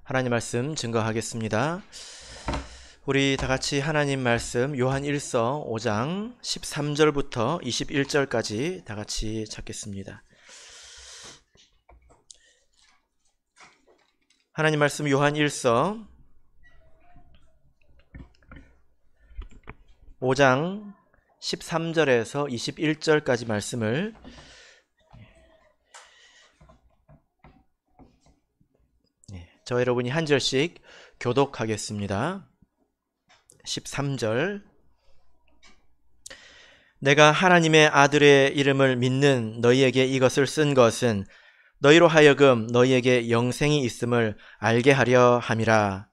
하나님 말씀 증거하겠습니다. 우리 다 같이 하나님 말씀 요한 1서 5장 13절부터 21절까지 다 같이 찾겠습니다. 하나님 말씀 요한 1서 5장 13절에서 21절까지 말씀을 저 여러분이 한 절씩 교독하겠습니다. 13절. 내가 하나님의 아들의 이름을 믿는 너희에게 이것을 쓴 것은 너희로 하여금 너희에게 영생이 있음을 알게 하려 함이라.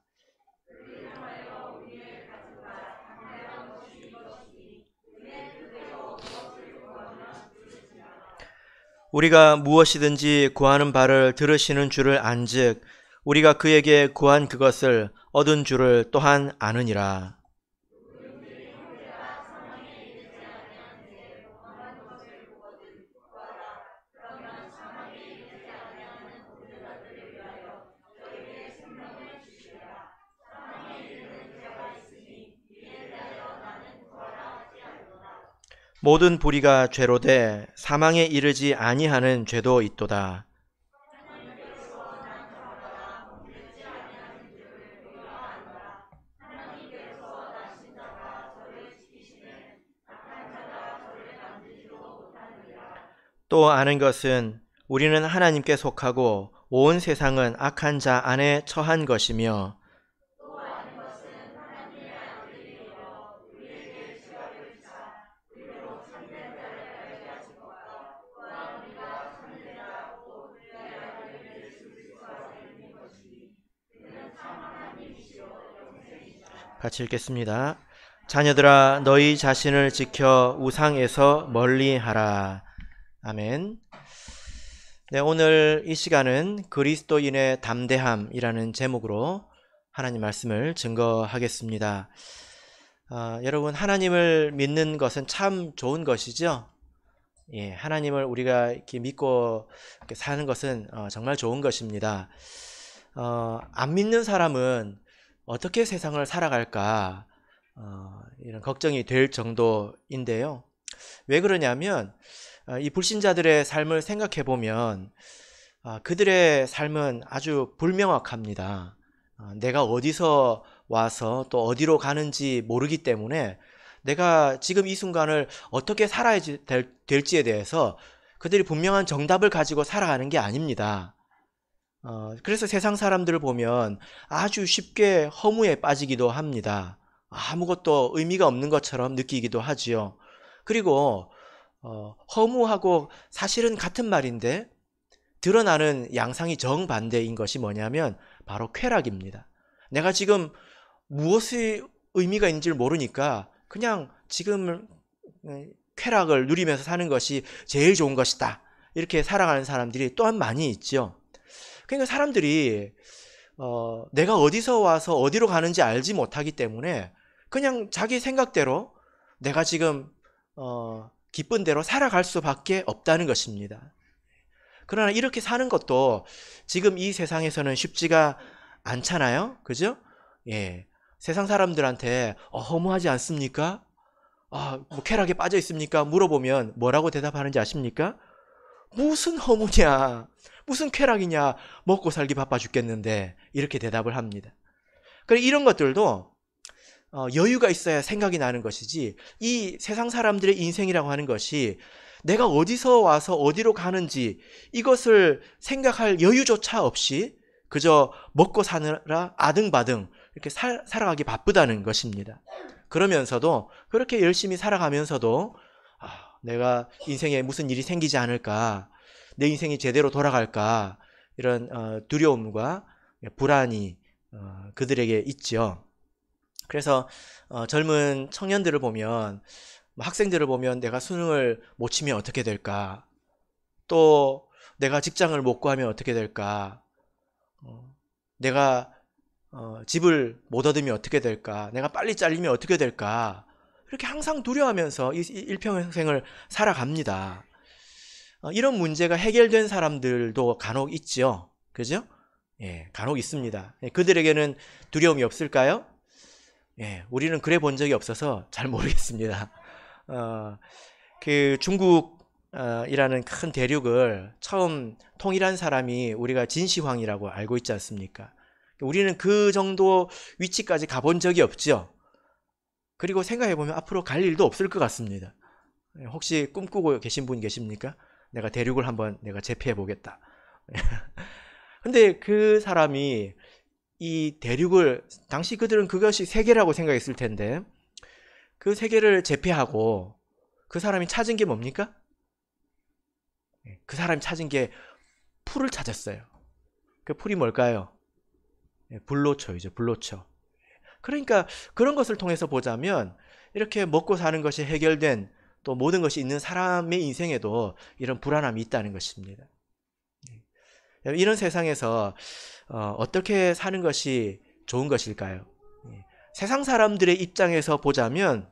우리가 무엇이든지 구하는 바를 들으시는 줄을 안즉 우리가 그에게 구한 그것을 얻은 줄을 또한 아느니라. 모든 불의가 죄로 돼 사망에 이르지 아니하는 죄도 있도다. 또 아는 것은 우리는 하나님께 속하고 온 세상은 악한 자 안에 처한 것이며 같이 읽겠습니다. 자녀들아 너희 자신을 지켜 우상에서 멀리하라. 아멘. 네, 오늘 이 시간은 그리스도인의 담대함이라는 제목으로 하나님 말씀을 증거하겠습니다. 여러분, 하나님을 믿는 것은 참 좋은 것이죠. 예, 하나님을 우리가 이렇게 믿고 이렇게 사는 것은 정말 좋은 것입니다. 안 믿는 사람은 어떻게 세상을 살아갈까 이런 걱정이 될 정도인데요. 왜 그러냐면 이 불신자들의 삶을 생각해 보면 그들의 삶은 아주 불명확합니다. 내가 어디서 와서 또 어디로 가는지 모르기 때문에 내가 지금 이 순간을 어떻게 살아야 될지에 대해서 그들이 분명한 정답을 가지고 살아가는 게 아닙니다. 그래서 세상 사람들을 보면 아주 쉽게 허무에 빠지기도 합니다. 아무것도 의미가 없는 것처럼 느끼기도 하지요. 그리고 허무하고 사실은 같은 말인데 드러나는 양상이 정반대인 것이 뭐냐면 바로 쾌락입니다. 내가 지금 무엇이 의미가 있는지를 모르니까 그냥 지금 쾌락을 누리면서 사는 것이 제일 좋은 것이다. 이렇게 살아가는 사람들이 또한 많이 있죠. 그러니까 사람들이 내가 어디서 와서 어디로 가는지 알지 못하기 때문에 그냥 자기 생각대로 내가 지금 기쁜 대로 살아갈 수밖에 없다는 것입니다. 그러나 이렇게 사는 것도 지금 이 세상에서는 쉽지가 않잖아요. 그죠? 예. 세상 사람들한테 허무하지 않습니까? 뭐 쾌락에 빠져 있습니까? 물어보면 뭐라고 대답하는지 아십니까? 무슨 허무냐? 무슨 쾌락이냐? 먹고 살기 바빠 죽겠는데 이렇게 대답을 합니다. 그래 이런 것들도 여유가 있어야 생각이 나는 것이지 이 세상 사람들의 인생이라고 하는 것이 내가 어디서 와서 어디로 가는지 이것을 생각할 여유조차 없이 그저 먹고 사느라 아등바등 이렇게 살아가기 바쁘다는 것입니다. 그러면서도 그렇게 열심히 살아가면서도 내가 인생에 무슨 일이 생기지 않을까, 내 인생이 제대로 돌아갈까 이런 두려움과 불안이 그들에게 있죠. 그래서 젊은 청년들을 보면 학생들을 보면 내가 수능을 못 치면 어떻게 될까? 또 내가 직장을 못 구하면 어떻게 될까? 내가 집을 못 얻으면 어떻게 될까? 내가 빨리 잘리면 어떻게 될까? 이렇게 항상 두려워하면서 이 일평생을 살아갑니다. 이런 문제가 해결된 사람들도 간혹 있죠. 그죠? 예, 간혹 있습니다. 예, 그들에게는 두려움이 없을까요? 예, 우리는 그래 본 적이 없어서 잘 모르겠습니다. 그 중국이라는 큰 대륙을 처음 통일한 사람이 우리가 진시황이라고 알고 있지 않습니까? 우리는 그 정도 위치까지 가본 적이 없죠. 그리고 생각해보면 앞으로 갈 일도 없을 것 같습니다. 혹시 꿈꾸고 계신 분 계십니까? 내가 대륙을 한번 내가 제패해 보겠다. 근데 그 사람이 이 대륙을, 당시 그들은 그것이 세계라고 생각했을 텐데, 그 세계를 제패하고 그 사람이 찾은 게 뭡니까? 그 사람이 찾은 게 풀을 찾았어요. 그 풀이 뭘까요? 불로초이죠. 불로초. 그러니까 그런 것을 통해서 보자면 이렇게 먹고 사는 것이 해결된, 또 모든 것이 있는 사람의 인생에도 이런 불안함이 있다는 것입니다. 이런 세상에서 어떻게 사는 것이 좋은 것일까요? 세상 사람들의 입장에서 보자면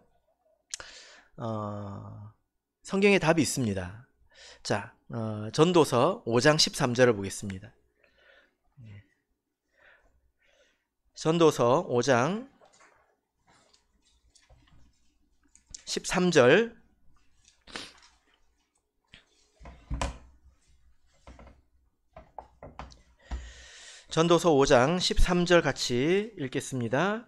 성경에 답이 있습니다. 자, 전도서 5장 13절을 보겠습니다. 전도서 5장 13절. 전도서 5장 13절 같이 읽겠습니다.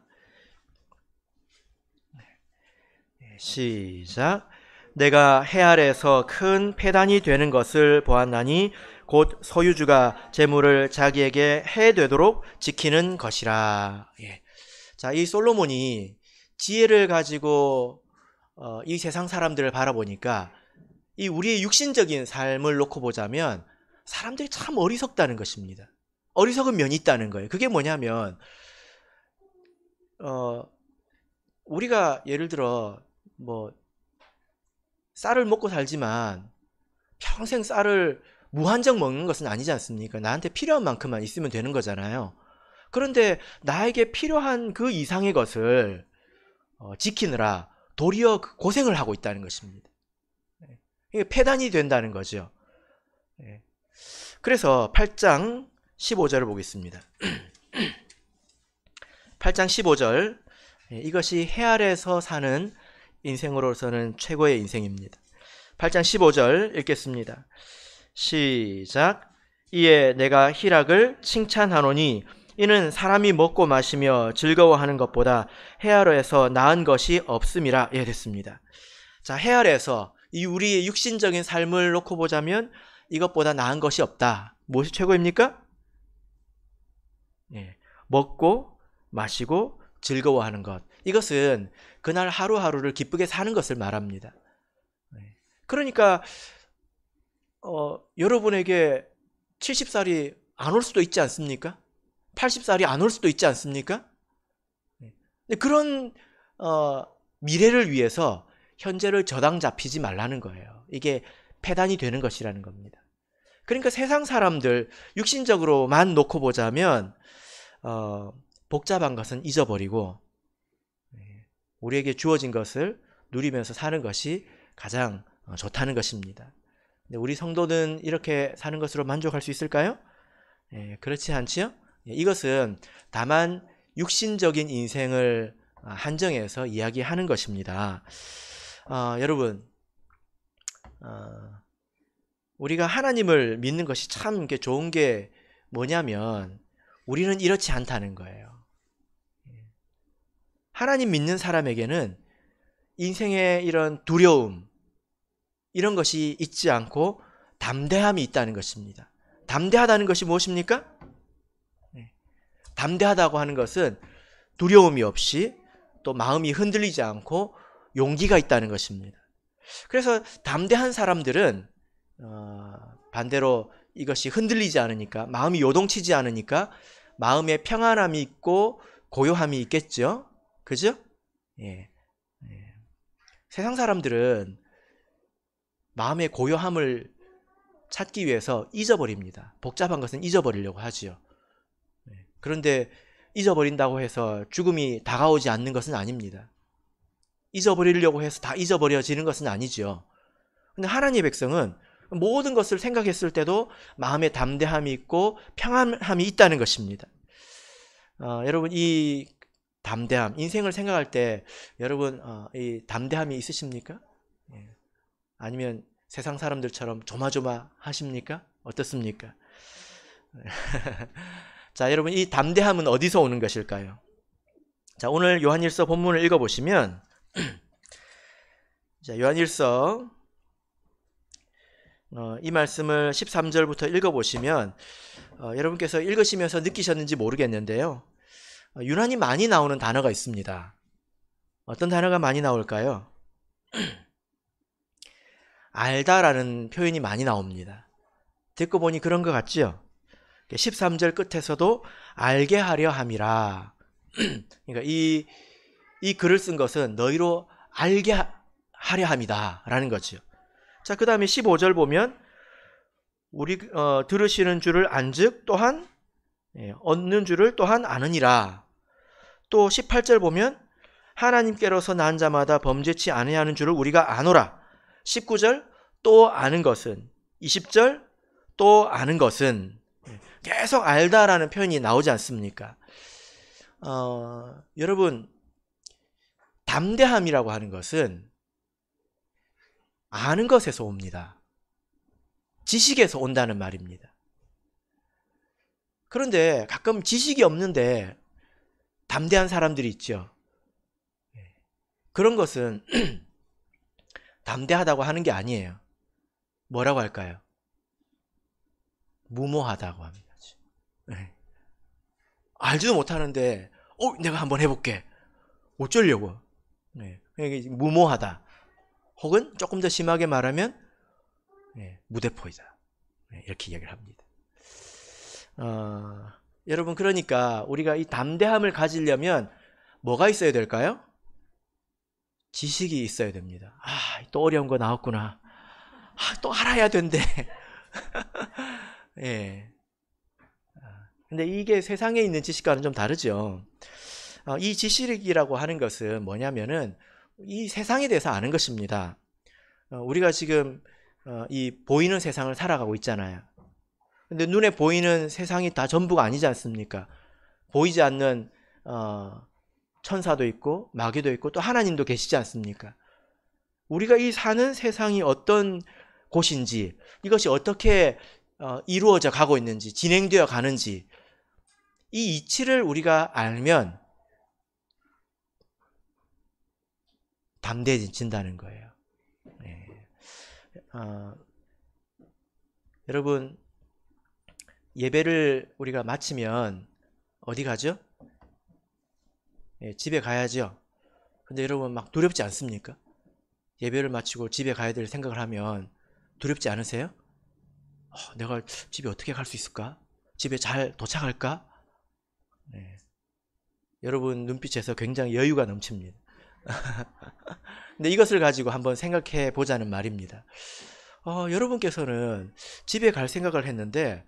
시작. 내가 해 아래에서 큰 패단이 되는 것을 보았나니 곧 소유주가 재물을 자기에게 해되도록 지키는 것이라. 예. 자, 이 솔로몬이 지혜를 가지고 이 세상 사람들을 바라보니까 이 우리의 육신적인 삶을 놓고 보자면 사람들이 참 어리석다는 것입니다. 어리석은 면이 있다는 거예요. 그게 뭐냐면 우리가 예를 들어 뭐 쌀을 먹고 살지만 평생 쌀을 무한정 먹는 것은 아니지 않습니까? 나한테 필요한 만큼만 있으면 되는 거잖아요. 그런데 나에게 필요한 그 이상의 것을 지키느라 도리어 고생을 하고 있다는 것입니다. 이게 패단이 된다는 거죠. 그래서 8장 15절을 보겠습니다. 8장 15절. 이것이 해 아래에서 사는 인생으로서는 최고의 인생입니다. 8장 15절 읽겠습니다. 시작. 이에 내가 희락을 칭찬하노니 이는 사람이 먹고 마시며 즐거워하는 것보다 해 아래에서 나은 것이 없음이라. 예, 됐습니다. 자, 해 아래에서 이 우리의 육신적인 삶을 놓고 보자면 이것보다 나은 것이 없다. 무엇이 최고입니까? 예, 먹고 마시고 즐거워하는 것. 이것은 그날 하루하루를 기쁘게 사는 것을 말합니다. 그러니까 여러분에게 70살이 안 올 수도 있지 않습니까? 80살이 안 올 수도 있지 않습니까? 그런 미래를 위해서 현재를 저당 잡히지 말라는 거예요. 이게 패단이 되는 것이라는 겁니다. 그러니까 세상 사람들 육신적으로만 놓고 보자면 복잡한 것은 잊어버리고 우리에게 주어진 것을 누리면서 사는 것이 가장 좋다는 것입니다. 우리 성도는 이렇게 사는 것으로 만족할 수 있을까요? 그렇지 않지요? 이것은 다만 육신적인 인생을 한정해서 이야기하는 것입니다. 여러분, 우리가 하나님을 믿는 것이 참 좋은 게 뭐냐면 우리는 이렇지 않다는 거예요. 하나님 믿는 사람에게는 인생의 이런 두려움, 이런 것이 있지 않고 담대함이 있다는 것입니다. 담대하다는 것이 무엇입니까? 담대하다고 하는 것은 두려움이 없이 또 마음이 흔들리지 않고 용기가 있다는 것입니다. 그래서 담대한 사람들은 반대로 이것이 흔들리지 않으니까, 마음이 요동치지 않으니까 마음에 평안함이 있고 고요함이 있겠죠. 그죠? 예. 세상 사람들은 마음의 고요함을 찾기 위해서 잊어버립니다. 복잡한 것은 잊어버리려고 하지요. 그런데 잊어버린다고 해서 죽음이 다가오지 않는 것은 아닙니다. 잊어버리려고 해서 다 잊어버려지는 것은 아니죠. 근데 하나님의 백성은 모든 것을 생각했을 때도 마음에 담대함이 있고 평안함이 있다는 것입니다. 여러분 이 담대함, 인생을 생각할 때 여러분 이 담대함이 있으십니까? 예. 아니면 세상 사람들처럼 조마조마하십니까? 어떻습니까? 자, 여러분 이 담대함은 어디서 오는 것일까요? 자, 오늘 요한일서 본문을 읽어보시면 자, 요한일서 이 말씀을 13절부터 읽어보시면 여러분께서 읽으시면서 느끼셨는지 모르겠는데요. 유난히 많이 나오는 단어가 있습니다. 어떤 단어가 많이 나올까요? 알다라는 표현이 많이 나옵니다. 듣고 보니 그런 것 같지요? 13절 끝에서도 알게 하려 함이라. 그러니까 이 글을 쓴 것은 너희로 알게 하려 함이다 라는 거죠. 자, 그 다음에 15절 보면 우리 들으시는 줄을 안즉 또한 얻는 줄을 또한 아느니라. 또 18절 보면 하나님께로서 난 자마다 범죄치 아니하는 줄을 우리가 아노라. 19절 또 아는 것은, 20절 또 아는 것은, 계속 알다라는 표현이 나오지 않습니까? 여러분 담대함이라고 하는 것은 아는 것에서 옵니다. 지식에서 온다는 말입니다. 그런데 가끔 지식이 없는데 담대한 사람들이 있죠. 그런 것은 담대하다고 하는 게 아니에요. 뭐라고 할까요? 무모하다고 합니다. 알지도 못하는데 내가 한번 해볼게. 어쩌려고. 무모하다. 혹은 조금 더 심하게 말하면 무대포이다. 이렇게 이야기를 합니다. 여러분 그러니까 우리가 이 담대함을 가지려면 뭐가 있어야 될까요? 지식이 있어야 됩니다. 또 어려운 거 나왔구나. 또 알아야 된대. 예. 근데 이게 세상에 있는 지식과는 좀 다르죠. 이 지식이라고 하는 것은 뭐냐면은 이 세상에 대해서 아는 것입니다. 우리가 지금 이 보이는 세상을 살아가고 있잖아요. 근데 눈에 보이는 세상이 다 전부가 아니지 않습니까? 보이지 않는 천사도 있고 마귀도 있고 또 하나님도 계시지 않습니까? 우리가 이 사는 세상이 어떤 곳인지, 이것이 어떻게 이루어져 가고 있는지, 진행되어 가는지, 이 이치를 우리가 알면 담대해진다는 거예요. 여러분 예배를 우리가 마치면 어디 가죠? 집에 가야죠. 근데 여러분 막 두렵지 않습니까? 예배를 마치고 집에 가야 될 생각을 하면 두렵지 않으세요? 내가 집에 어떻게 갈 수 있을까? 집에 잘 도착할까? 여러분 눈빛에서 굉장히 여유가 넘칩니다. 근데 이것을 가지고 한번 생각해 보자는 말입니다. 여러분께서는 집에 갈 생각을 했는데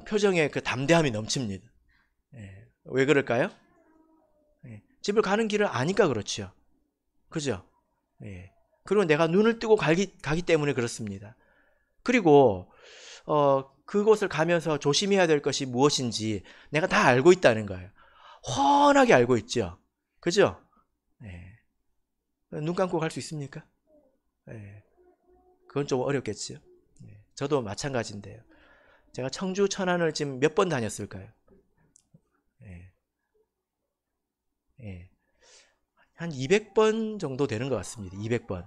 표정에 그 담대함이 넘칩니다. 왜 그럴까요? 집을 가는 길을 아니까 그렇죠. 그죠? 그리고 내가 눈을 뜨고 가기 때문에 그렇습니다. 그리고 그곳을 가면서 조심해야 될 것이 무엇인지 내가 다 알고 있다는 거예요. 훤하게 알고 있죠. 그죠? 눈 감고 갈 수 있습니까? 그건 좀 어렵겠죠. 저도 마찬가지인데요. 제가 청주 천안을 지금 몇 번 다녔을까요? 한 200번 정도 되는 것 같습니다. 200번.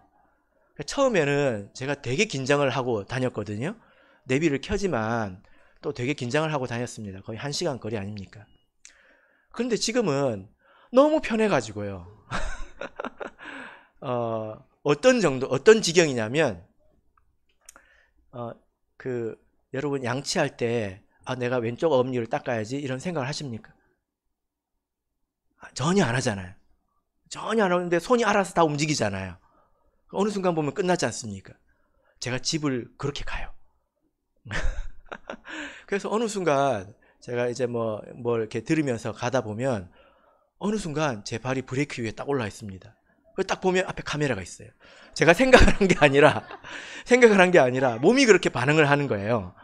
처음에는 제가 되게 긴장을 하고 다녔거든요. 내비를 켜지만 또 되게 긴장을 하고 다녔습니다. 거의 1시간 거리 아닙니까? 그런데 지금은 너무 편해가지고요. 어떤 지경이냐면, 여러분 양치할 때, 내가 왼쪽 어금니를 닦아야지 이런 생각을 하십니까? 전혀 안 하잖아요. 전혀 안 하는데 손이 알아서 다 움직이잖아요. 어느 순간 보면 끝나지 않습니까? 제가 집을 그렇게 가요. 그래서 어느 순간 제가 이제 뭘 이렇게 들으면서 가다 보면 어느 순간 제 발이 브레이크 위에 딱 올라 있습니다. 딱 보면 앞에 카메라가 있어요. 제가 생각을 한 게 아니라 몸이 그렇게 반응을 하는 거예요.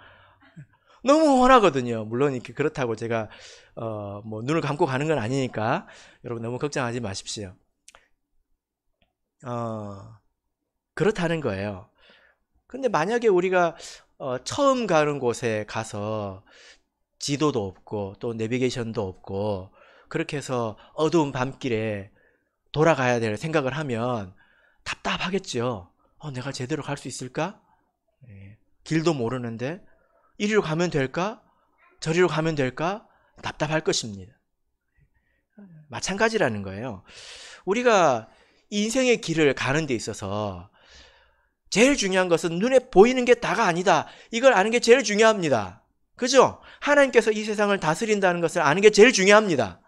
너무 훤하거든요. 물론 이렇게 그렇다고 제가 뭐 눈을 감고 가는 건 아니니까 여러분 너무 걱정하지 마십시오. 그렇다는 거예요. 근데 만약에 우리가 처음 가는 곳에 가서 지도도 없고 또 내비게이션도 없고 그렇게 해서 어두운 밤길에 돌아가야 될 생각을 하면 답답하겠죠. 내가 제대로 갈 수 있을까? 길도 모르는데 이리로 가면 될까? 저리로 가면 될까? 답답할 것입니다. 마찬가지라는 거예요. 우리가 인생의 길을 가는 데 있어서 제일 중요한 것은 눈에 보이는 게 다가 아니다. 이걸 아는 게 제일 중요합니다. 그죠? 하나님께서 이 세상을 다스린다는 것을 아는 게 제일 중요합니다.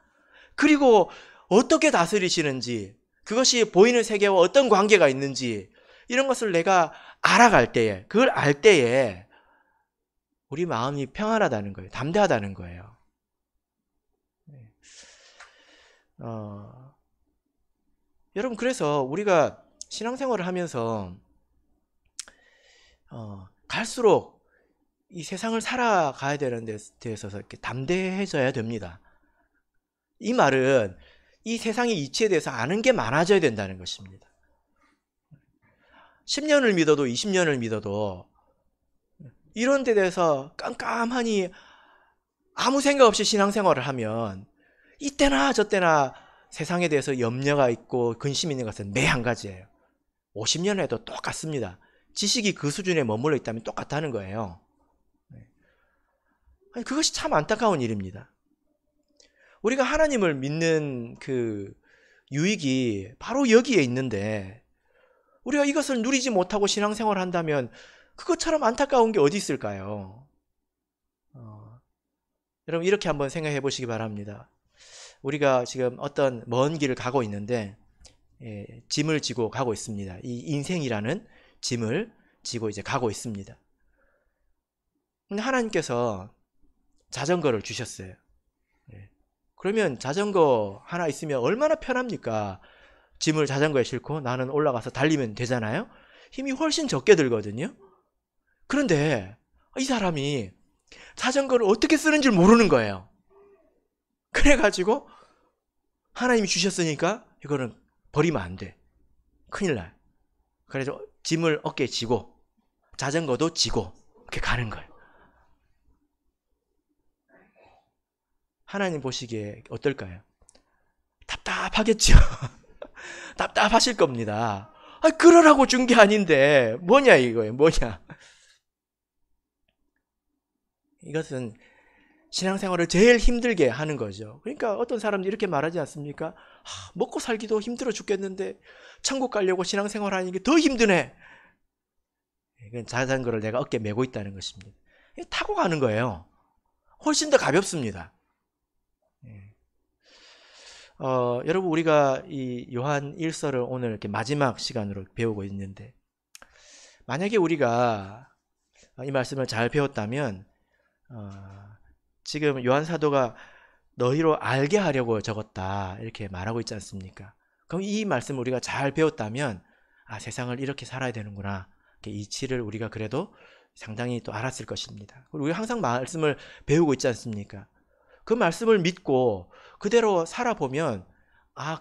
그리고 어떻게 다스리시는지, 그것이 보이는 세계와 어떤 관계가 있는지 이런 것을 내가 알아갈 때에, 그걸 알 때에 우리 마음이 평안하다는 거예요. 담대하다는 거예요. 여러분, 그래서 우리가 신앙생활을 하면서 갈수록 이 세상을 살아가야 되는 데 있어서 이렇게 담대해져야 됩니다. 이 말은 이 세상의 이치에 대해서 아는 게 많아져야 된다는 것입니다. 10년을 믿어도 20년을 믿어도 이런 데 대해서 깜깜하니 아무 생각 없이 신앙생활을 하면 이때나 저때나 세상에 대해서 염려가 있고 근심이 있는 것은 매 한 가지예요. 50년 해도 똑같습니다. 지식이 그 수준에 머물러 있다면 똑같다는 거예요. 그것이 참 안타까운 일입니다. 우리가 하나님을 믿는 그 유익이 바로 여기에 있는데 우리가 이것을 누리지 못하고 신앙생활을 한다면 그것처럼 안타까운 게 어디 있을까요? 여러분, 이렇게 한번 생각해 보시기 바랍니다. 우리가 지금 어떤 먼 길을 가고 있는데 짐을 지고 가고 있습니다. 이 인생이라는 짐을 지고 이제 가고 있습니다. 근데 하나님께서 자전거를 주셨어요. 그러면 자전거 하나 있으면 얼마나 편합니까? 짐을 자전거에 싣고 나는 올라가서 달리면 되잖아요. 힘이 훨씬 적게 들거든요. 그런데 이 사람이 자전거를 어떻게 쓰는 줄 모르는 거예요. 그래가지고 하나님이 주셨으니까 이거는 버리면 안 돼. 큰일 나요. 그래서 짐을 어깨에 지고 자전거도 지고 이렇게 가는 거예요. 하나님 보시기에 어떨까요? 답답하겠죠. 답답하실 겁니다. 그러라고 준 게 아닌데 뭐냐 이거예요. 뭐냐. 이것은 신앙생활을 제일 힘들게 하는 거죠. 그러니까 어떤 사람들이 이렇게 말하지 않습니까? 먹고 살기도 힘들어 죽겠는데 천국 가려고 신앙생활 하는 게 더 힘드네. 이건 자전거를 내가 어깨에 메고 있다는 것입니다. 타고 가는 거예요. 훨씬 더 가볍습니다. 여러분, 우리가 이 요한 1서를 오늘 이렇게 마지막 시간으로 배우고 있는데 만약에 우리가 이 말씀을 잘 배웠다면 지금 요한 사도가 너희로 알게 하려고 적었다 이렇게 말하고 있지 않습니까? 그럼 이 말씀을 우리가 잘 배웠다면 세상을 이렇게 살아야 되는구나, 이렇게 이치를 우리가 그래도 상당히 또 알았을 것입니다. 그리고 우리가 항상 말씀을 배우고 있지 않습니까? 그 말씀을 믿고 그대로 살아보면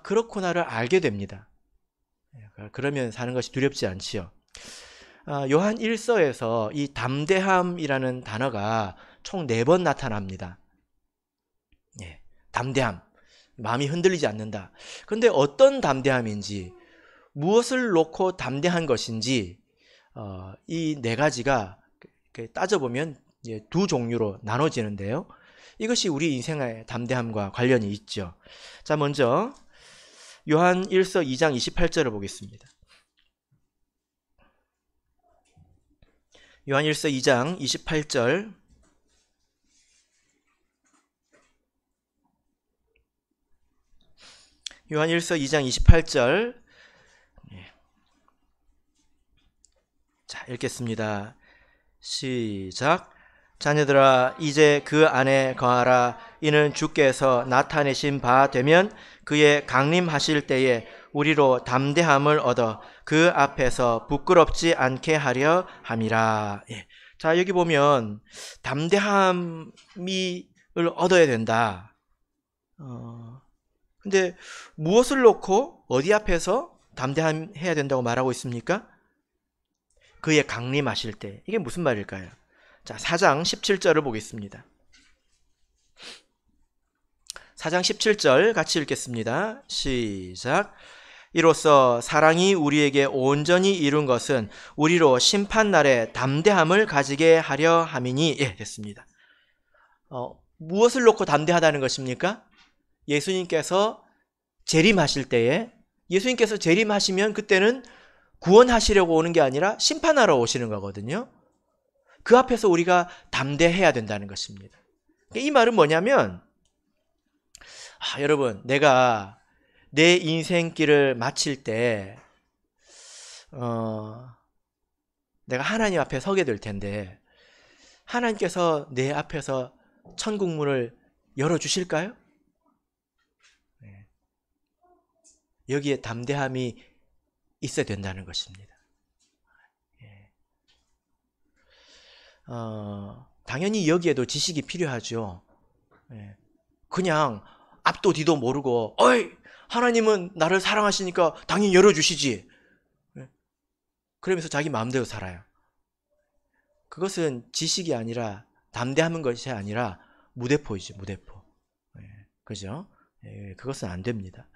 그렇구나를 알게 됩니다. 그러면 사는 것이 두렵지 않지요. 요한 1서에서 이 담대함이라는 단어가 총 4번 나타납니다. 담대함, 마음이 흔들리지 않는다. 그런데 어떤 담대함인지, 무엇을 놓고 담대한 것인지 이 4가지가 따져보면 2종류로 나눠지는데요. 이것이 우리 인생의 담대함과 관련이 있죠. 자, 먼저 요한 1서 2장 28절을 보겠습니다. 요한 1서 2장 28절. 요한 1서 2장 28절. 자, 읽겠습니다. 시작. 자녀들아, 이제 그 안에 거하라. 이는 주께서 나타내신 바 되면 그의 강림하실 때에 우리로 담대함을 얻어 그 앞에서 부끄럽지 않게 하려 함이라. 예. 자, 여기 보면 담대함을 얻어야 된다. 근데 무엇을 놓고 어디 앞에서 담대해야 된다고 말하고 있습니까? 그의 강림하실 때. 이게 무슨 말일까요? 자, 4장 17절을 보겠습니다. 4장 17절 같이 읽겠습니다. 시작. 이로써 사랑이 우리에게 온전히 이룬 것은 우리로 심판날에 담대함을 가지게 하려 함이니. 예, 됐습니다. 무엇을 놓고 담대하다는 것입니까? 예수님께서 재림하실 때에, 예수님께서 재림하시면 그때는 구원하시려고 오는 게 아니라 심판하러 오시는 거거든요. 그 앞에서 우리가 담대해야 된다는 것입니다. 이 말은 뭐냐면, 여러분, 내가 내 인생길을 마칠 때 내가 하나님 앞에 서게 될 텐데 하나님께서 내 앞에서 천국 문을 열어주실까요? 네. 여기에 담대함이 있어야 된다는 것입니다. 네. 당연히 여기에도 지식이 필요하죠. 네. 그냥 앞도 뒤도 모르고 어이 하나님은 나를 사랑하시니까 당연히 열어주시지. 그러면서 자기 마음대로 살아요. 그것은 지식이 아니라 담대한 것이 아니라 무대포이지, 무대포. 그죠? 그것은 안 됩니다.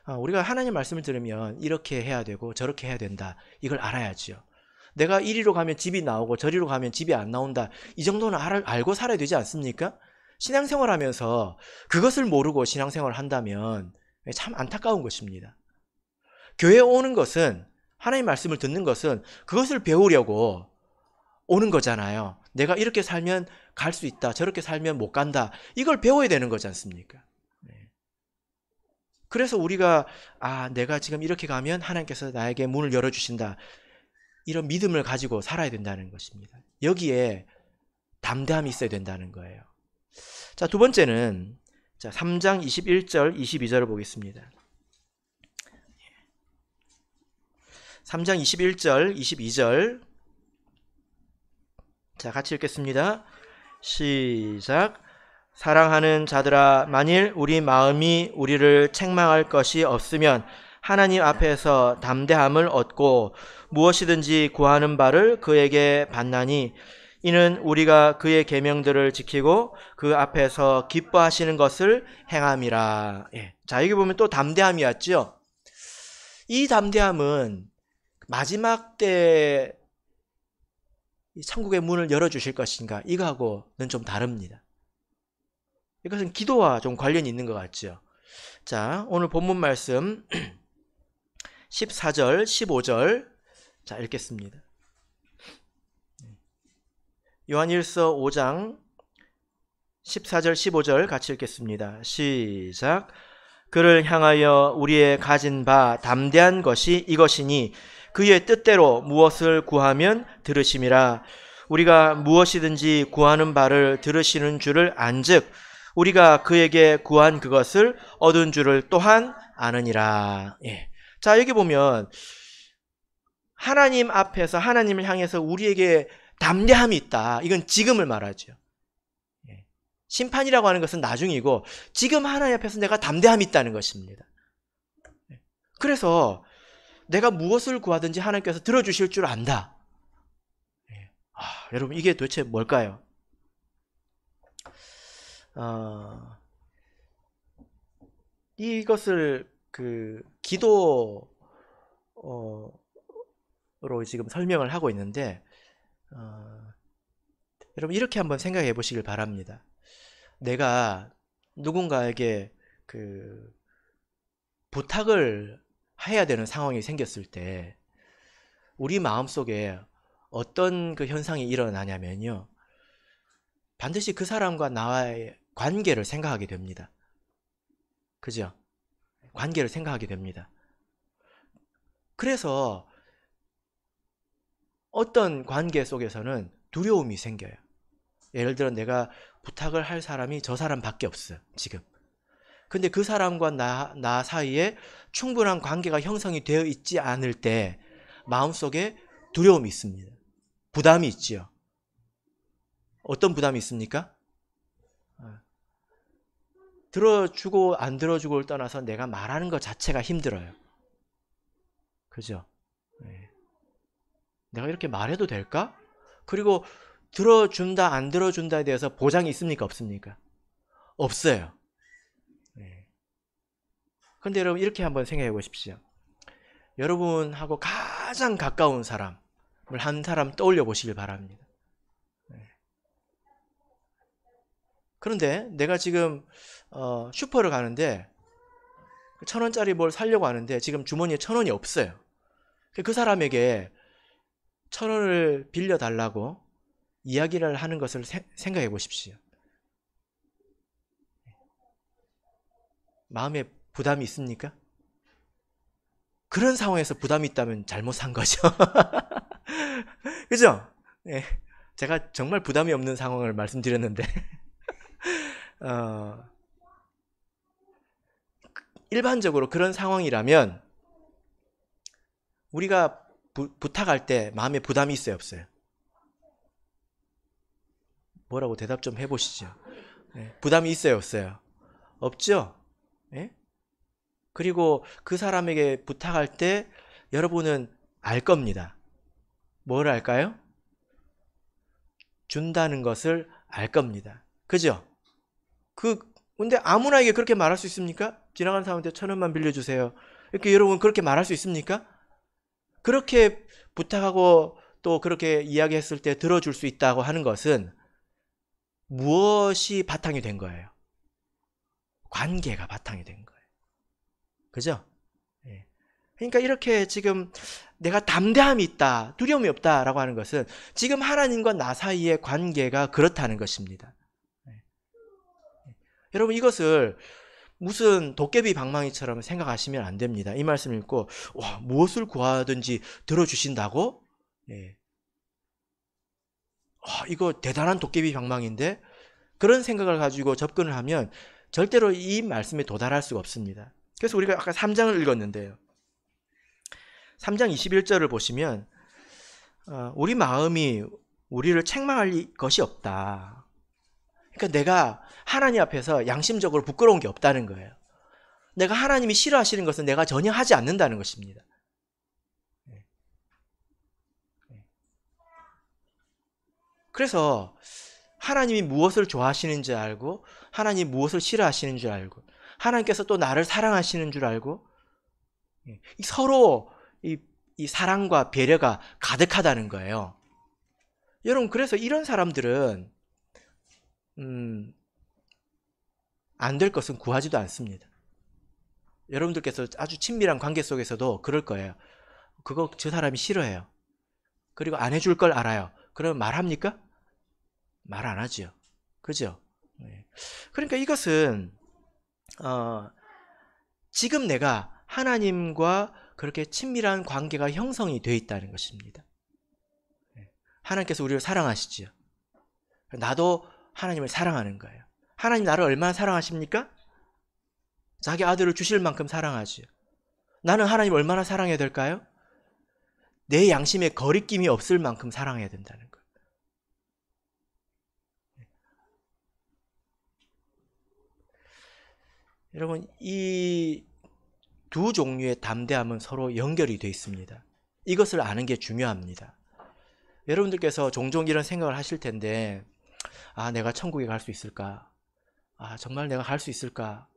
우리가 하나님 말씀을 들으면 이렇게 해야 되고 저렇게 해야 된다. 이걸 알아야죠. 내가 이리로 가면 집이 나오고 저리로 가면 집이 안 나온다. 이 정도는 알고 살아야 되지 않습니까? 신앙생활 하면서 그것을 모르고 신앙생활을 한다면 참 안타까운 것입니다. 교회에 오는 것은, 하나님 말씀을 듣는 것은 그것을 배우려고 오는 거잖아요. 내가 이렇게 살면 갈 수 있다, 저렇게 살면 못 간다, 이걸 배워야 되는 거지 않습니까? 그래서 우리가 내가 지금 이렇게 가면 하나님께서 나에게 문을 열어주신다, 이런 믿음을 가지고 살아야 된다는 것입니다. 여기에 담대함이 있어야 된다는 거예요. 자, 두 번째는 3장 21절, 22절을 보겠습니다. 3장 21절, 22절. 자, 같이 읽겠습니다. 시작. 사랑하는 자들아, 만일 우리 마음이 우리를 책망할 것이 없으면 하나님 앞에서 담대함을 얻고 무엇이든지 구하는 바를 그에게 받나니 이는 우리가 그의 계명들을 지키고 그 앞에서 기뻐하시는 것을 행함이라. 예. 자, 여기 보면 또 담대함이 왔죠. 이 담대함은 마지막 때 천국의 문을 열어주실 것인가, 이거하고는 좀 다릅니다. 이것은 기도와 좀 관련이 있는 것 같죠. 자, 오늘 본문 말씀 14절, 15절 자, 읽겠습니다. 요한일서 5장 14절 15절 같이 읽겠습니다. 시작. 그를 향하여 우리의 가진 바 담대한 것이 이것이니 그의 뜻대로 무엇을 구하면 들으심이라. 우리가 무엇이든지 구하는 바를 들으시는 줄을 안즉 우리가 그에게 구한 그것을 얻은 줄을 또한 아느니라. 예. 자, 여기 보면 하나님 앞에서, 하나님을 향해서 우리에게 담대함이 있다. 이건 지금을 말하죠. 심판이라고 하는 것은 나중이고 지금 하나님 앞에서 내가 담대함이 있다는 것입니다. 그래서 내가 무엇을 구하든지 하나님께서 들어주실 줄 안다. 여러분, 이게 도대체 뭘까요? 이것을 기도로 지금 설명을 하고 있는데 여러분, 이렇게 한번 생각해 보시길 바랍니다. 내가 누군가에게 부탁을 해야 되는 상황이 생겼을 때 우리 마음속에 어떤 현상이 일어나냐면요, 반드시 그 사람과 나와의 관계를 생각하게 됩니다. 그죠? 관계를 생각하게 됩니다. 그래서 어떤 관계 속에서는 두려움이 생겨요. 예를 들어 내가 부탁을 할 사람이 저 사람밖에 없어요, 지금. 근데 그 사람과 나 사이에 충분한 관계가 형성이 되어 있지 않을 때 마음속에 두려움이 있습니다. 부담이 있지요. 어떤 부담이 있습니까? 들어주고 안 들어주고를 떠나서 내가 말하는 것 자체가 힘들어요. 그죠? 네. 내가 이렇게 말해도 될까? 그리고 들어준다 안 들어준다에 대해서 보장이 있습니까? 없습니까? 없어요. 네. 근데 여러분 이렇게 한번 생각해 보십시오. 여러분하고 가장 가까운 사람을 한 사람 떠올려 보시길 바랍니다. 그런데 내가 지금 슈퍼를 가는데 1,000원짜리 뭘 사려고 하는데 지금 주머니에 1,000원이 없어요. 그 사람에게 1,000원을 빌려달라고 이야기를 하는 것을 생각해 보십시오. 마음에 부담이 있습니까? 그런 상황에서 부담이 있다면 잘못 산 거죠. 그죠? 예. 제가 정말 부담이 없는 상황을 말씀드렸는데 일반적으로 그런 상황이라면 우리가 부탁할 때 마음에 부담이 있어요, 없어요? 뭐라고 대답 좀 해보시죠. 예. 부담이 있어요, 없어요? 없죠? 예? 그리고 그 사람에게 부탁할 때 여러분은 알 겁니다. 뭘 알까요? 준다는 것을 알 겁니다. 그죠? 근데 아무나에게 그렇게 말할 수 있습니까? 지나가는 사람한테 1,000원만 빌려주세요. 이렇게 여러분 그렇게 말할 수 있습니까? 그렇게 부탁하고 또 그렇게 이야기했을 때 들어줄 수 있다고 하는 것은 무엇이 바탕이 된 거예요? 관계가 바탕이 된 거예요. 그죠? 예. 그러니까 이렇게 지금 내가 담대함이 있다, 두려움이 없다라고 하는 것은 지금 하나님과 나 사이의 관계가 그렇다는 것입니다. 여러분 이것을 무슨 도깨비 방망이처럼 생각하시면 안 됩니다. 이 말씀 읽고 와, 무엇을 구하든지 들어주신다고? 예. 와, 이거 대단한 도깨비 방망이인데 그런 생각을 가지고 접근을 하면 절대로 이 말씀에 도달할 수가 없습니다. 그래서 우리가 아까 3장을 읽었는데요. 3장 21절을 보시면 우리 마음이 우리를 책망할 것이 없다. 그러니까 내가 하나님 앞에서 양심적으로 부끄러운 게 없다는 거예요. 내가 하나님이 싫어하시는 것은 내가 전혀 하지 않는다는 것입니다. 그래서 하나님이 무엇을 좋아하시는 줄 알고 하나님이 무엇을 싫어하시는 줄 알고 하나님께서 또 나를 사랑하시는 줄 알고 서로 이 사랑과 배려가 가득하다는 거예요. 여러분 그래서 이런 사람들은 안 될 것은 구하지도 않습니다. 여러분들께서 아주 친밀한 관계 속에서도 그럴 거예요. 그거 저 사람이 싫어해요. 그리고 안 해줄 걸 알아요. 그러면 말합니까? 말 안 하죠. 그죠? 그러니까 이것은 지금 내가 하나님과 그렇게 친밀한 관계가 형성이 되어 있다는 것입니다. 하나님께서 우리를 사랑하시죠. 나도 하나님을 사랑하는 거예요. 하나님 나를 얼마나 사랑하십니까? 자기 아들을 주실 만큼 사랑하죠. 나는 하나님 얼마나 사랑해야 될까요? 내 양심에 거리낌이 없을 만큼 사랑해야 된다는 거예요. 여러분 이 두 종류의 담대함은 서로 연결이 되어 있습니다. 이것을 아는 게 중요합니다. 여러분들께서 종종 이런 생각을 하실 텐데 내가 천국에 갈 수 있을까? 정말 내가 갈 수 있을까?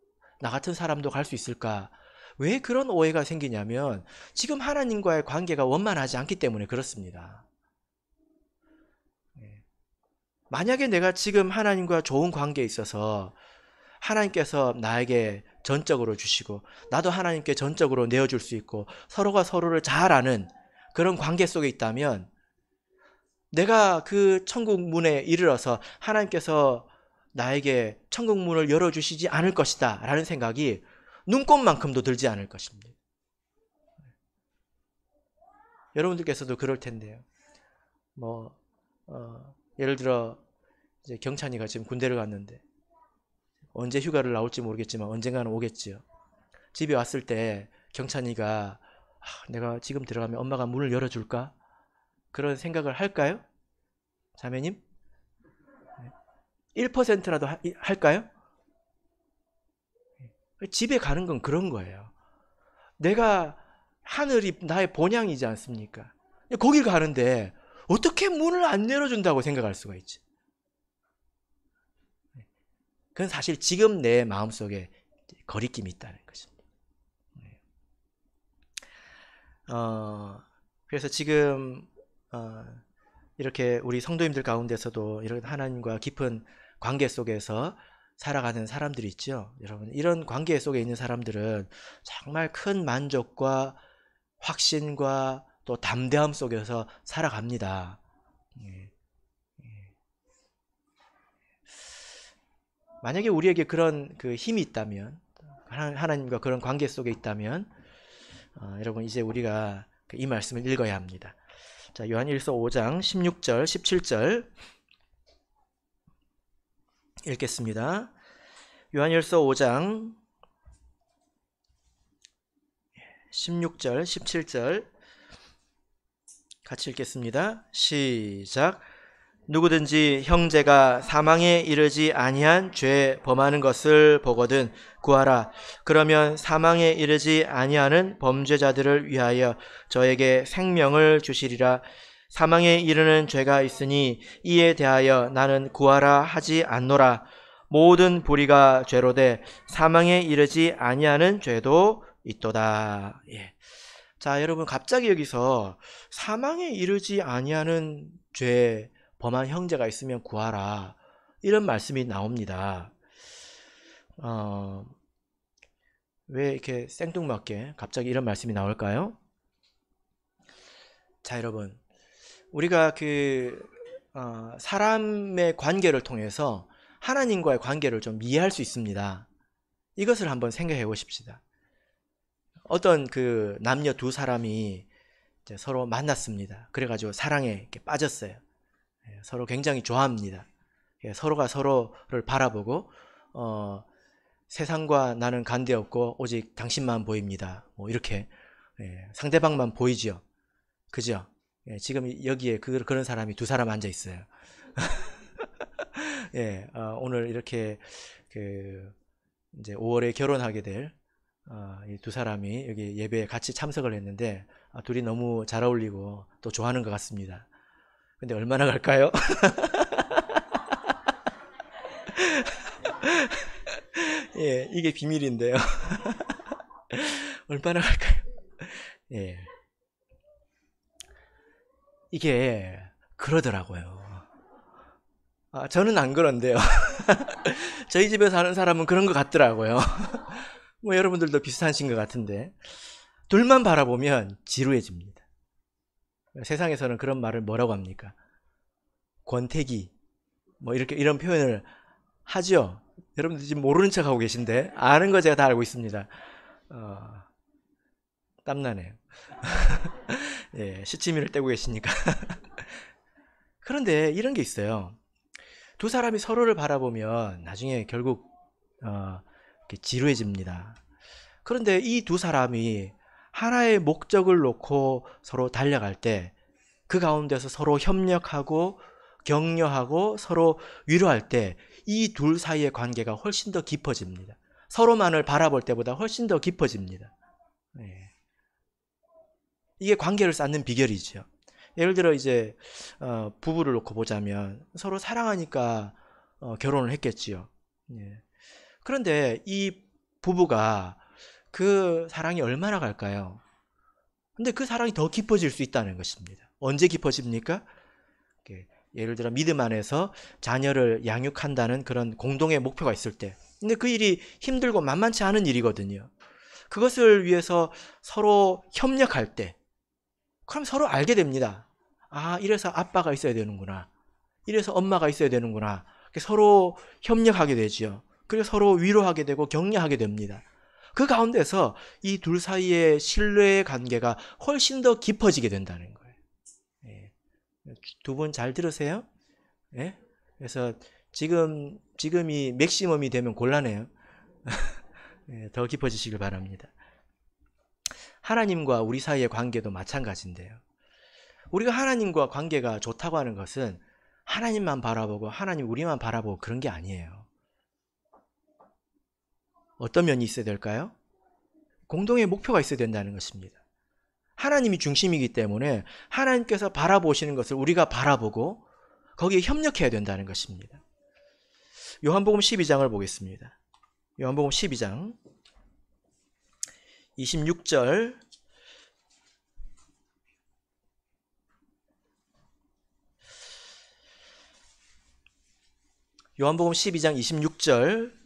나 같은 사람도 갈 수 있을까? 왜 그런 오해가 생기냐면 지금 하나님과의 관계가 원만하지 않기 때문에 그렇습니다. 만약에 내가 지금 하나님과 좋은 관계에 있어서 하나님께서 나에게 전적으로 주시고 나도 하나님께 전적으로 내어줄 수 있고 서로가 서로를 잘 아는 그런 관계 속에 있다면 내가 그 천국 문에 이르러서 하나님께서 나에게 천국 문을 열어주시지 않을 것이다 라는 생각이 눈꼽만큼도 들지 않을 것입니다. 여러분들께서도 그럴 텐데요. 예를 들어 이제 경찬이가 지금 군대를 갔는데 언제 휴가를 나올지 모르겠지만 언젠가는 오겠지요. 집에 왔을 때 경찬이가 내가 지금 들어가면 엄마가 문을 열어줄까? 그런 생각을 할까요? 자매님? 1%라도 할까요? 집에 가는 건 그런 거예요. 내가 하늘이 나의 본향이지 않습니까? 거길 가는데 어떻게 문을 안 열어준다고 생각할 수가 있지? 그건 사실 지금 내 마음속에 거리낌이 있다는 것입니다. 그래서 지금 이렇게 우리 성도님들 가운데서도 이런 하나님과 깊은 관계 속에서 살아가는 사람들이 있죠. 여러분, 이런 관계 속에 있는 사람들은 정말 큰 만족과 확신과 또 담대함 속에서 살아갑니다. 만약에 우리에게 그런 그 힘이 있다면, 하나님과 그런 관계 속에 있다면, 여러분 이제 우리가 이 말씀을 읽어야 합니다. 자, 요한일서 5장 16절, 17절 읽겠습니다. 요한일서 5장 16절, 17절 같이 읽겠습니다. 시작. 누구든지 형제가 사망에 이르지 아니한 죄 범하는 것을 보거든 구하라. 그러면 사망에 이르지 아니하는 범죄자들을 위하여 저에게 생명을 주시리라. 사망에 이르는 죄가 있으니 이에 대하여 나는 구하라 하지 않노라. 모든 불의가 죄로되 사망에 이르지 아니하는 죄도 있도다. 예. 자, 여러분 갑자기 여기서 사망에 이르지 아니하는 죄 범한 형제가 있으면 구하라, 이런 말씀이 나옵니다. 왜 이렇게 생뚱맞게 갑자기 이런 말씀이 나올까요? 자, 여러분, 우리가 사람의 관계를 통해서 하나님과의 관계를 좀 이해할 수 있습니다. 이것을 한번 생각해 보십시다. 어떤 그 남녀 두 사람이 이제 서로 만났습니다. 그래가지고 사랑에 이렇게 빠졌어요. 서로 굉장히 좋아합니다. 서로가 서로를 바라보고 세상과 나는 관계없고 오직 당신만 보입니다. 뭐 이렇게 상대방만 보이죠. 그죠? 지금 여기에 그런 사람이 두 사람 앉아 있어요. 오늘 이렇게 이제 5월에 결혼하게 될 이 두 사람이 여기 예배에 같이 참석을 했는데 둘이 너무 잘 어울리고 또 좋아하는 것 같습니다. 근데 얼마나 갈까요? 예, 이게 비밀인데요. 얼마나 갈까요? 예. 이게 그러더라고요. 저는 안 그런데요. 저희 집에 사는 사람은 그런 것 같더라고요. 뭐 여러분들도 비슷하신 것 같은데, 둘만 바라보면 지루해집니다. 세상에서는 그런 말을 뭐라고 합니까? 권태기, 뭐 이런 표현을 하죠. 여러분들 지금 모르는 척 하고 계신데 아는 거 제가 다 알고 있습니다. 땀나네요. 예, 시치미를 떼고 계시니까. 그런데 이런 게 있어요. 두 사람이 서로를 바라보면 나중에 결국 지루해집니다. 그런데 이 두 사람이 하나의 목적을 놓고 서로 달려갈 때 그 가운데서 서로 협력하고 격려하고 서로 위로할 때 이 둘 사이의 관계가 훨씬 더 깊어집니다. 서로만을 바라볼 때보다 훨씬 더 깊어집니다. 이게 관계를 쌓는 비결이죠. 예를 들어 이제 부부를 놓고 보자면 서로 사랑하니까 결혼을 했겠지요. 그런데 이 부부가 그 사랑이 얼마나 갈까요? 근데 그 사랑이 더 깊어질 수 있다는 것입니다. 언제 깊어집니까? 예를 들어 믿음 안에서 자녀를 양육한다는 그런 공동의 목표가 있을 때. 근데 그 일이 힘들고 만만치 않은 일이거든요. 그것을 위해서 서로 협력할 때, 그럼 서로 알게 됩니다. 이래서 아빠가 있어야 되는구나. 이래서 엄마가 있어야 되는구나. 서로 협력하게 되죠. 그리고 서로 위로하게 되고 격려하게 됩니다. 그 가운데서 이 둘 사이의 신뢰의 관계가 훨씬 더 깊어지게 된다는 거예요. 두 분 잘 들으세요? 그래서 지금이 맥시멈이 되면 곤란해요. 예, 더 깊어지시길 바랍니다. 하나님과 우리 사이의 관계도 마찬가지인데요. 우리가 하나님과 관계가 좋다고 하는 것은 하나님만 바라보고 하나님 우리만 바라보고 그런 게 아니에요. 어떤 면이 있어야 될까요? 공동의 목표가 있어야 된다는 것입니다. 하나님이 중심이기 때문에 하나님께서 바라보시는 것을 우리가 바라보고 거기에 협력해야 된다는 것입니다. 요한복음 12장을 보겠습니다. 요한복음 12장 26절 요한복음 12장 26절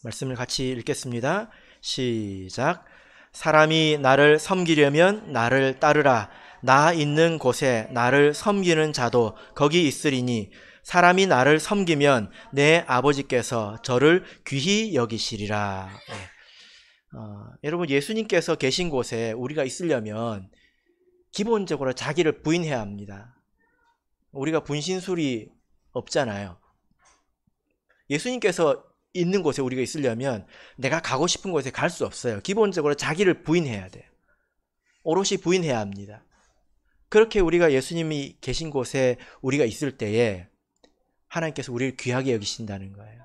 말씀을 같이 읽겠습니다. 시작. 사람이 나를 섬기려면 나를 따르라. 나 있는 곳에 나를 섬기는 자도 거기 있으리니 사람이 나를 섬기면 내 아버지께서 저를 귀히 여기시리라. 여러분, 예수님께서 계신 곳에 우리가 있으려면 기본적으로 자기를 부인해야 합니다. 우리가 분신술이 없잖아요. 예수님께서 있는 곳에 우리가 있으려면 내가 가고 싶은 곳에 갈 수 없어요. 기본적으로 자기를 부인해야 돼요. 오롯이 부인해야 합니다. 그렇게 우리가 예수님이 계신 곳에 우리가 있을 때에 하나님께서 우리를 귀하게 여기신다는 거예요.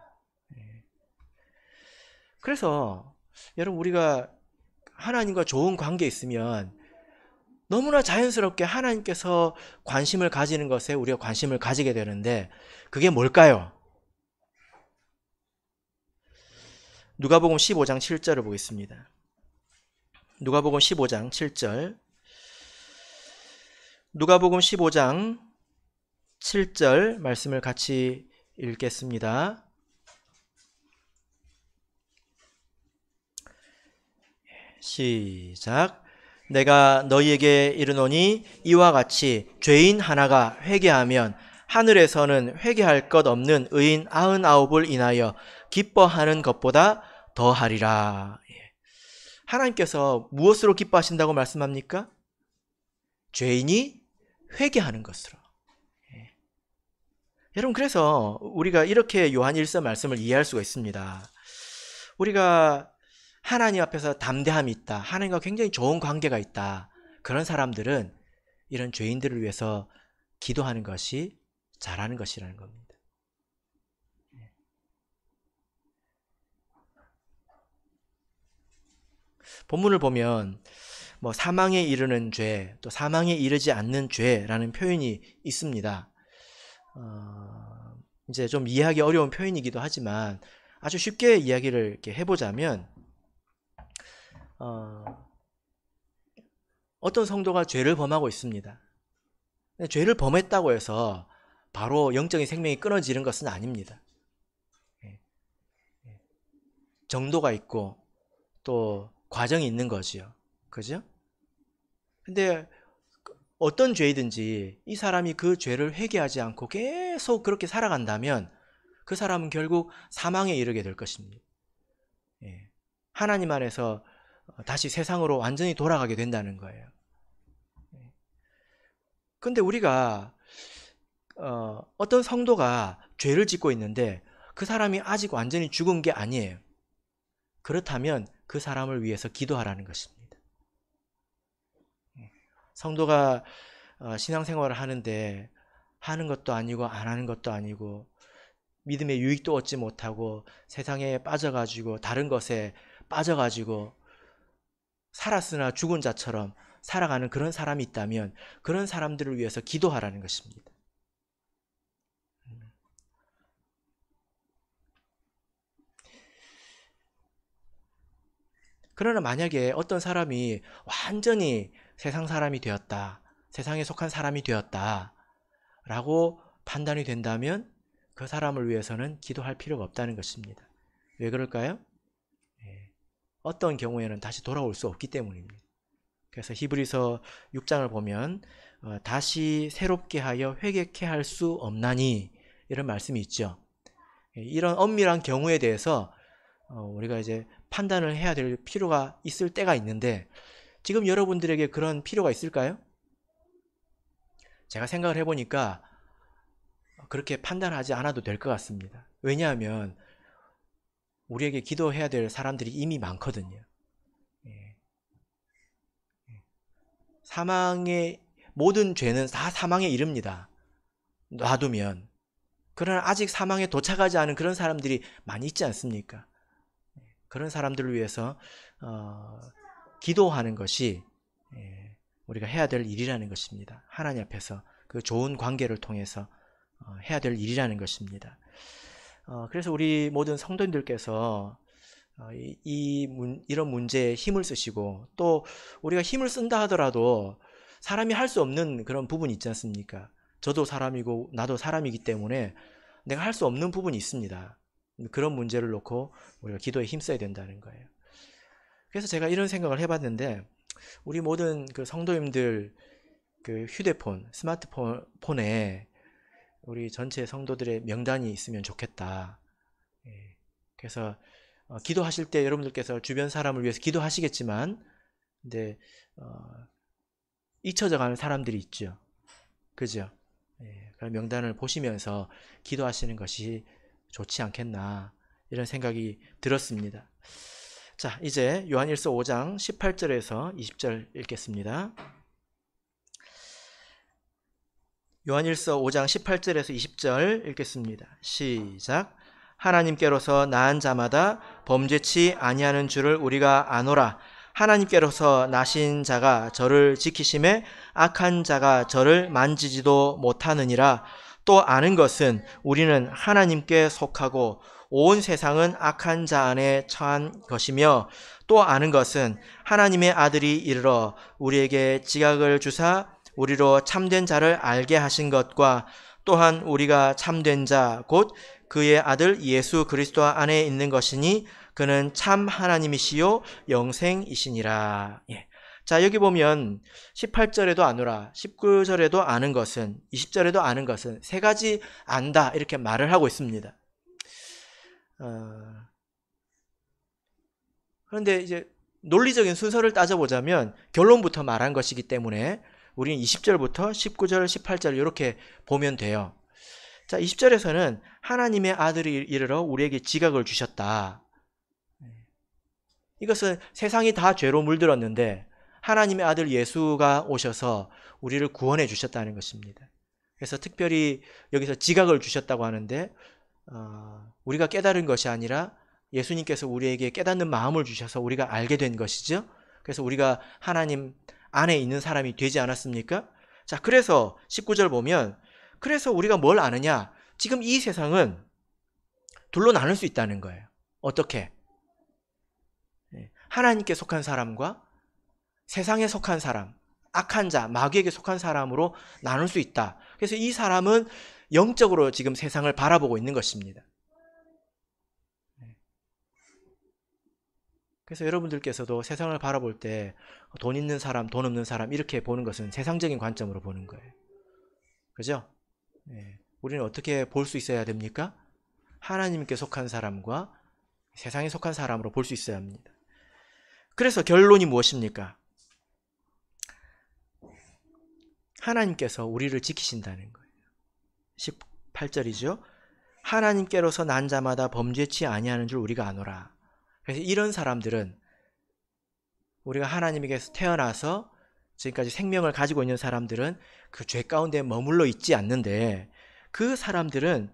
그래서 여러분, 우리가 하나님과 좋은 관계에 있으면 너무나 자연스럽게 하나님께서 관심을 가지는 것에 우리가 관심을 가지게 되는데 그게 뭘까요? 누가복음 15장 7절을 보겠습니다. 누가복음 15장 7절. 누가복음 15장 7절 말씀을 같이 읽겠습니다. 시작. 내가 너희에게 이르노니 이와 같이 죄인 하나가 회개하면 하늘에서는 회개할 것 없는 의인 99을 인하여 기뻐하는 것보다 더하리라. 하나님께서 무엇으로 기뻐하신다고 말씀합니까? 죄인이 회개하는 것으로. 여러분, 그래서 우리가 이렇게 요한 1서 말씀을 이해할 수가 있습니다. 우리가 하나님 앞에서 담대함이 있다, 하나님과 굉장히 좋은 관계가 있다, 그런 사람들은 이런 죄인들을 위해서 기도하는 것이 잘하는 것이라는 겁니다. 본문을 보면 사망에 이르는 죄, 또 사망에 이르지 않는 죄라는 표현이 있습니다. 이제 좀 이해하기 어려운 표현이기도 하지만 아주 쉽게 이야기를 이렇게 해보자면, 어떤 성도가 죄를 범하고 있습니다. 죄를 범했다고 해서 바로 영적인 생명이 끊어지는 것은 아닙니다. 정도가 있고 또 과정이 있는 거지요. 그죠? 근데 어떤 죄이든지 이 사람이 그 죄를 회개하지 않고 계속 그렇게 살아간다면 그 사람은 결국 사망에 이르게 될 것입니다. 하나님 안에서 다시 세상으로 완전히 돌아가게 된다는 거예요. 근데 우리가 어떤 성도가 죄를 짓고 있는데 그 사람이 아직 완전히 죽은 게 아니에요. 그렇다면 그 사람을 위해서 기도하라는 것입니다. 성도가 신앙생활을 하는데 하는 것도 아니고 안 하는 것도 아니고 믿음의 유익도 얻지 못하고 세상에 빠져가지고 다른 것에 빠져가지고 살았으나 죽은 자처럼 살아가는 그런 사람이 있다면 그런 사람들을 위해서 기도하라는 것입니다. 그러나 만약에 어떤 사람이 완전히 세상 사람이 되었다, 세상에 속한 사람이 되었다 라고 판단이 된다면 그 사람을 위해서는 기도할 필요가 없다는 것입니다. 왜 그럴까요? 어떤 경우에는 다시 돌아올 수 없기 때문입니다. 그래서 히브리서 6장을 보면 다시 새롭게 하여 회개케 할 수 없나니 이런 말씀이 있죠. 이런 엄밀한 경우에 대해서 우리가 이제 판단을 해야 될 필요가 있을 때가 있는데 지금 여러분들에게 그런 필요가 있을까요? 제가 생각을 해보니까 그렇게 판단하지 않아도 될 것 같습니다. 왜냐하면 우리에게 기도해야 될 사람들이 이미 많거든요. 예. 사망의 모든 죄는 다 사망에 이릅니다. 놔두면. 그러나 아직 사망에 도착하지 않은 그런 사람들이 많이 있지 않습니까? 그런 사람들을 위해서 기도하는 것이 우리가 해야 될 일이라는 것입니다. 하나님 앞에서 그 좋은 관계를 통해서 해야 될 일이라는 것입니다. 그래서 우리 모든 성도님들께서 이런 문제에 힘을 쓰시고, 또 우리가 힘을 쓴다 하더라도 사람이 할 수 없는 그런 부분이 있지 않습니까? 저도 사람이고 나도 사람이기 때문에 내가 할 수 없는 부분이 있습니다. 그런 문제를 놓고 우리가 기도에 힘써야 된다는 거예요. 그래서 제가 이런 생각을 해봤는데, 우리 모든 그 성도님들 그 휴대폰, 스마트폰에 우리 전체 성도들의 명단이 있으면 좋겠다. 그래서 기도하실 때 여러분들께서 주변 사람을 위해서 기도하시겠지만, 근데 잊혀져 가는 사람들이 있죠. 그죠? 그런 명단을 보시면서 기도하시는 것이 좋지 않겠나, 이런 생각이 들었습니다. 자, 이제 요한일서 5장 18절에서 20절 읽겠습니다. 요한일서 5장 18절에서 20절 읽겠습니다. 시작. 하나님께로서 낳은 자마다 범죄치 아니하는 줄을 우리가 아노라. 하나님께로서 나신 자가 저를 지키심에 악한 자가 저를 만지지도 못하느니라. 또 아는 것은 우리는 하나님께 속하고 온 세상은 악한 자 안에 처한 것이며, 또 아는 것은 하나님의 아들이 이르러 우리에게 지각을 주사 우리로 참된 자를 알게 하신 것과, 또한 우리가 참된 자 곧 그의 아들 예수 그리스도 안에 있는 것이니 그는 참 하나님이시요 영생이시니라. 자, 여기 보면 18절에도 아노라, 19절에도 아는 것은, 20절에도 아는 것은 세 가지 안다, 이렇게 말을 하고 있습니다. 그런데 이제 논리적인 순서를 따져보자면 결론부터 말한 것이기 때문에 우리는 20절부터 19절, 18절 이렇게 보면 돼요. 자, 20절에서는 하나님의 아들이 이르러 우리에게 지각을 주셨다. 이것은 세상이 다 죄로 물들었는데 하나님의 아들 예수가 오셔서 우리를 구원해 주셨다는 것입니다. 그래서 특별히 여기서 지각을 주셨다고 하는데, 우리가 깨달은 것이 아니라 예수님께서 우리에게 깨닫는 마음을 주셔서 우리가 알게 된 것이죠. 그래서 우리가 하나님 안에 있는 사람이 되지 않았습니까? 자, 그래서 19절 보면, 그래서 우리가 뭘 아느냐? 지금 이 세상은 둘로 나눌 수 있다는 거예요. 어떻게? 하나님께 속한 사람과 세상에 속한 사람, 악한 자, 마귀에게 속한 사람으로 나눌 수 있다. 그래서 이 사람은 영적으로 지금 세상을 바라보고 있는 것입니다. 그래서 여러분들께서도 세상을 바라볼 때 돈 있는 사람, 돈 없는 사람 이렇게 보는 것은 세상적인 관점으로 보는 거예요. 그죠? 우리는 어떻게 볼 수 있어야 됩니까? 하나님께 속한 사람과 세상에 속한 사람으로 볼 수 있어야 합니다. 그래서 결론이 무엇입니까? 하나님께서 우리를 지키신다는 거예요. 18절이죠. 하나님께로서 난 자마다 범죄치 아니하는 줄 우리가 아노라. 그래서 이런 사람들은, 우리가 하나님에게서 태어나서 지금까지 생명을 가지고 있는 사람들은 그 죄 가운데 머물러 있지 않는데, 그 사람들은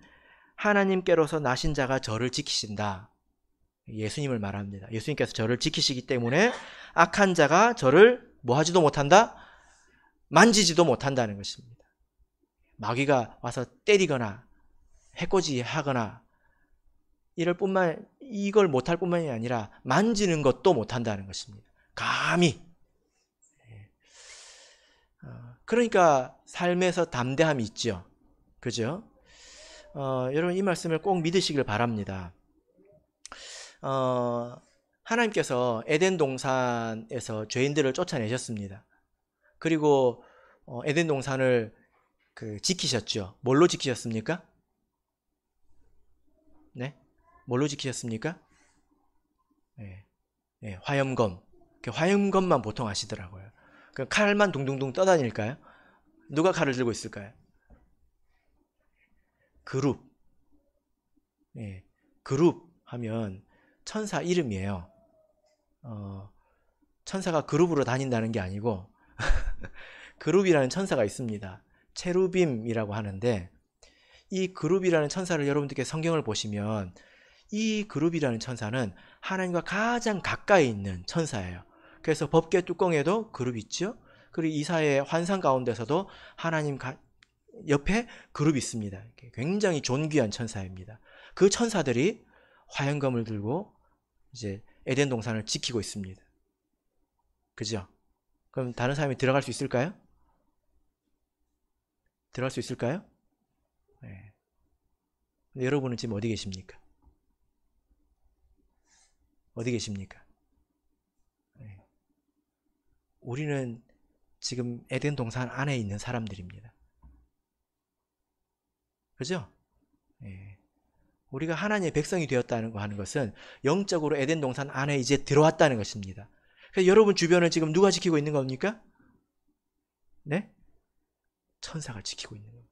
하나님께로서 나신 자가 저를 지키신다. 예수님을 말합니다. 예수님께서 저를 지키시기 때문에 악한 자가 저를 뭐하지도 못한다? 만지지도 못한다는 것입니다. 마귀가 와서 때리거나 해코지하거나 이걸 못할 뿐만이 아니라 만지는 것도 못한다는 것입니다. 감히. 그러니까 삶에서 담대함이 있죠. 그죠? 여러분 이 말씀을 꼭 믿으시길 바랍니다. 하나님께서 에덴 동산에서 죄인들을 쫓아내셨습니다. 그리고 에덴 동산을 지키셨죠. 뭘로 지키셨습니까? 네? 뭘로 지키셨습니까? 화염검. 화염검만 보통 아시더라고요. 칼만 둥둥둥 떠다닐까요? 누가 칼을 들고 있을까요? 그룹. 예, 그룹 하면 천사 이름이에요. 천사가 그룹으로 다닌다는 게 아니고 그룹이라는 천사가 있습니다. 체루빔이라고 하는데, 이 그룹이라는 천사를 여러분들께 성경을 보시면 이 그룹이라는 천사는 하나님과 가장 가까이 있는 천사예요. 그래서 법궤 뚜껑에도 그룹 있죠. 그리고 이사야의 환상 가운데서도 하나님 옆에 그룹이 있습니다. 굉장히 존귀한 천사입니다. 그 천사들이 화염검을 들고 이제 에덴 동산을 지키고 있습니다. 그죠? 그럼 다른 사람이 들어갈 수 있을까요? 들어갈 수 있을까요? 네. 근데 여러분은 지금 어디 계십니까? 어디 계십니까? 네. 우리는 지금 에덴 동산 안에 있는 사람들입니다. 그죠? 네. 우리가 하나님의 백성이 되었다는 거 하는 것은 영적으로 에덴 동산 안에 이제 들어왔다는 것입니다. 그래서 여러분 주변을 지금 누가 지키고 있는 겁니까? 네? 천사가 지키고 있는 겁니다.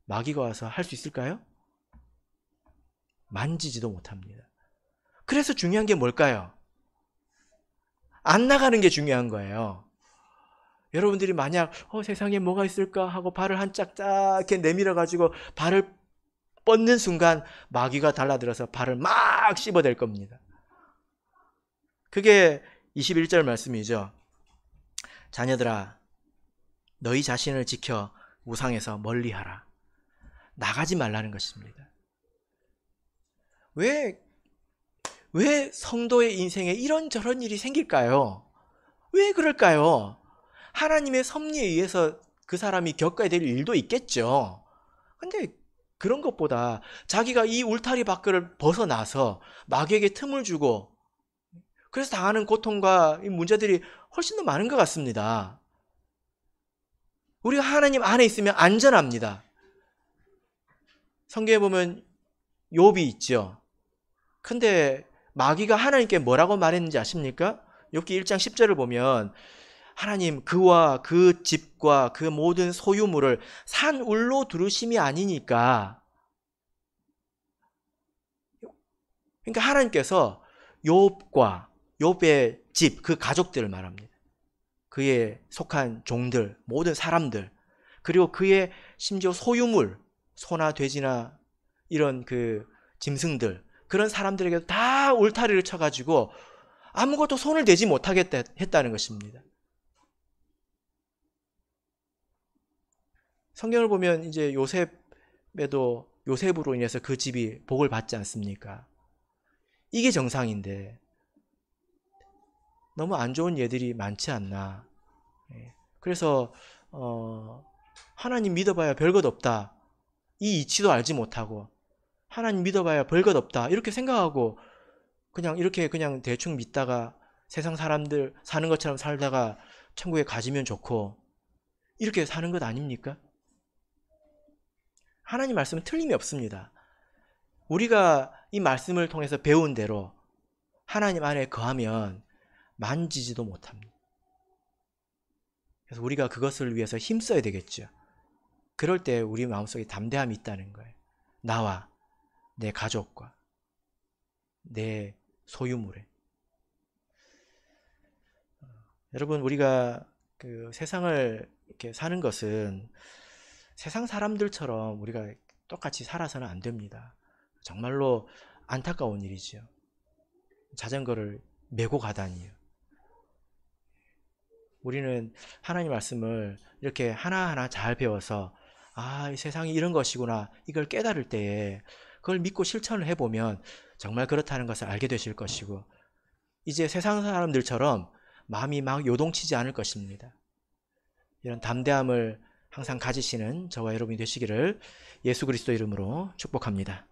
마귀가 와서 할 수 있을까요? 만지지도 못합니다. 그래서 중요한 게 뭘까요? 안 나가는 게 중요한 거예요. 여러분들이 만약 세상에 뭐가 있을까 하고 발을 한짝 쫙 이렇게 내밀어 가지고 발을 뻗는 순간 마귀가 달라들어서 발을 막 씹어댈 겁니다. 그게 21절 말씀이죠. 자녀들아, 너희 자신을 지켜 우상에서 멀리하라. 나가지 말라는 것입니다. 왜 성도의 인생에 이런저런 일이 생길까요? 왜 그럴까요? 하나님의 섭리에 의해서 그 사람이 겪어야 될 일도 있겠죠. 근데 그런 것보다 자기가 이 울타리 밖을 벗어나서 마귀에게 틈을 주고 그래서 당하는 고통과 이 문제들이 훨씬 더 많은 것 같습니다. 우리가 하나님 안에 있으면 안전합니다. 성경에 보면 욥이 있죠. 근데 마귀가 하나님께 뭐라고 말했는지 아십니까? 욥기 1장 10절을 보면 하나님 그와 그 집과 그 모든 소유물을 산울로 두르심이 아니니까. 그러니까 하나님께서 욥과 욥의 집, 그 가족들을 말합니다. 그의 속한 종들, 모든 사람들, 그리고 그의 심지어 소유물, 소나 돼지나 이런 그 짐승들, 그런 사람들에게도 다 울타리를 쳐가지고 아무것도 손을 대지 못하게 했다는 것입니다. 성경을 보면 이제 요셉으로 인해서 그 집이 복을 받지 않습니까? 이게 정상인데 너무 안 좋은 예들이 많지 않나. 그래서 하나님 믿어봐야 별것 없다. 이 이치도 알지 못하고 하나님 믿어봐야 별것 없다. 이렇게 생각하고 그냥 대충 믿다가 세상 사람들 사는 것처럼 살다가 천국에 가지면 좋고 이렇게 사는 것 아닙니까? 하나님 말씀은 틀림이 없습니다. 우리가 이 말씀을 통해서 배운 대로 하나님 안에 거하면 만지지도 못합니다. 그래서 우리가 그것을 위해서 힘써야 되겠죠. 그럴 때 우리 마음속에 담대함이 있다는 거예요. 나와 내 가족과 내 소유물에. 여러분, 우리가 그 세상을 이렇게 사는 것은 세상 사람들처럼 우리가 똑같이 살아서는 안 됩니다. 정말로 안타까운 일이죠. 자전거를 메고 가다니요. 우리는 하나님 말씀을 이렇게 하나하나 잘 배워서 이 세상이 이런 것이구나 이걸 깨달을 때에 그걸 믿고 실천을 해보면 정말 그렇다는 것을 알게 되실 것이고 이제 세상 사람들처럼 마음이 막 요동치지 않을 것입니다. 이런 담대함을 항상 가지시는 저와 여러분이 되시기를 예수 그리스도 이름으로 축복합니다.